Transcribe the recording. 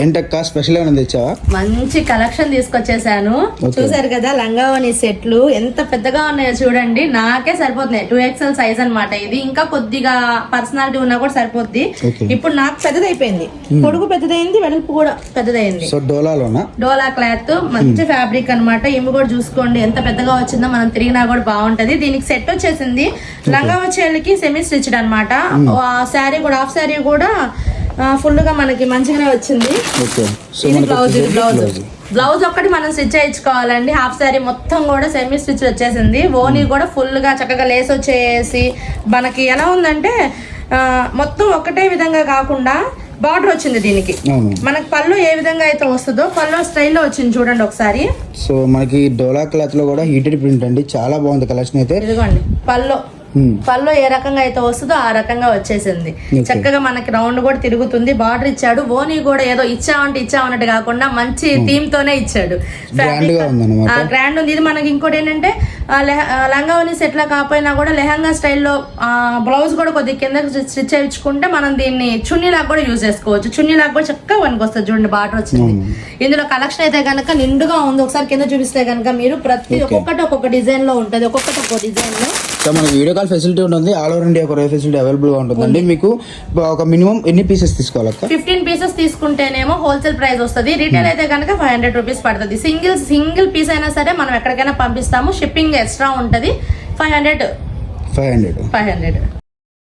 ఏంటక్క స్పెషల్ ఏమైనా తెచ్చావా? మంచి కలెక్షన్ తీసుకొచ్చేసాను. చూసారు కదా లంగావని సెట్లు ఎంత పెద్దగా ఉన్నాయో చూడండి. నాకే సరిపోతున్నాయి. 2XL సైజ్ అన్నమాట ఇది. ఇంకా కొద్దిగా పర్సనాలిటీ ఉన్నా కూడా సరిపోద్ది. ఇప్పుడు నాకు పెద్దదైపోయింది, పొడుగు పెద్దదైంది, వెడల్పు కూడా పెద్దదైంది. సో డోలా క్లాత్ మంచి ఫ్యాబ్రిక్ అన్నమాట. ఇవి కూడా చూసుకోండి ఎంత పెద్దగా వచ్చిందో, మనం తిరిగినా కూడా బాగుంటది. దీనికి సెట్ వచ్చేసింది లంగా వచ్చేళ్ళకి సెమీ స్టిచ్డ్ అన్నమాట. శారీ కూడా హాఫ్ శారీ కూడా ఫుల్ గా మనకి మంచిగానే వచ్చింది. ఇది బ్లౌజ్ ఒక్కటి మనం స్టిచ్ చేయించుకోవాలండి. హాఫ్ శారీ మొత్తం కూడా సెమీ స్టిచ్ వచ్చేసింది. ఓనీ కూడా ఫుల్ గా చక్కగా లేస్ వచ్చేసి మనకి ఎలా ఉందంటే మొత్తం ఒకటే విధంగా కాకుండా బార్డర్ వచ్చింది దీనికి. మనకి పళ్ళు ఏ విధంగా అయితే వస్తుందో పళ్ళు స్టైల్లో వచ్చింది చూడండి ఒకసారి. సో మనకి డోలా క్లాత్ లో కూడా హీటెడ్ ప్రింట్ అండి, చాలా బాగుంది కలెక్షన్ అయితే. ఇదిగోండి పళ్ళు ఏ రకంగా అయితే వస్తుందో ఆ రకంగా వచ్చేసింది. చక్కగా మనకి రౌండ్ కూడా తిరుగుతుంది. బార్డర్ ఇచ్చాడు. ఓనీ కూడా ఏదో ఇచ్చామన్నట్టు కాకుండా మంచి థీమ్ తోనే ఇచ్చాడు. గ్రాండ్ ఉంది. ఇది మనకి ఇంకోటి ఏంటంటే లంగా ఓనీ సెట్ లా కాకపోయినా కూడా లెహంగా స్టైల్లో బ్లౌజ్ కూడా కొద్దిగా కింద స్టిచ్ చేయించుకుంటే మనం దీన్ని చున్నీలాగా కూడా యూజ్ చేసుకోవచ్చు. చున్నీలాగా కూడా చక్కగా వనికి వస్తుంది. చూడండి బార్డర్ వచ్చింది. ఇందులో కలెక్షన్ అయితే కనుక నిండుగా ఉంది. ఒకసారి కింద చూపిస్తే కనుక మీరు ప్రతి ఒక్కొక్క డిజైన్ లో ఉంటుంది. ఒక్కొక్క డిజైన్ లో మనకి వీడియో కాల్ ఫెసిలిటీ ఉంటుంది. All over India courier facility available గా ఉంటుందండి. మీకు ఒక మినిమం ఎన్ని పీసెస్ తీసుకోవాలి? 15 పీసెస్ తీసుకుంటేనేమో హోల్సేల్ ప్రైస్ వస్తుంది. రీటైల్ అయితే కనుక 500 రూపీస్ పడుతుంది. సింగిల్ పీస్ అయినా సరే మనం ఎక్కడికైనా పంపిస్తాము. షిప్పింగ్ ఎక్స్ట్రా ఉంటుంది. 500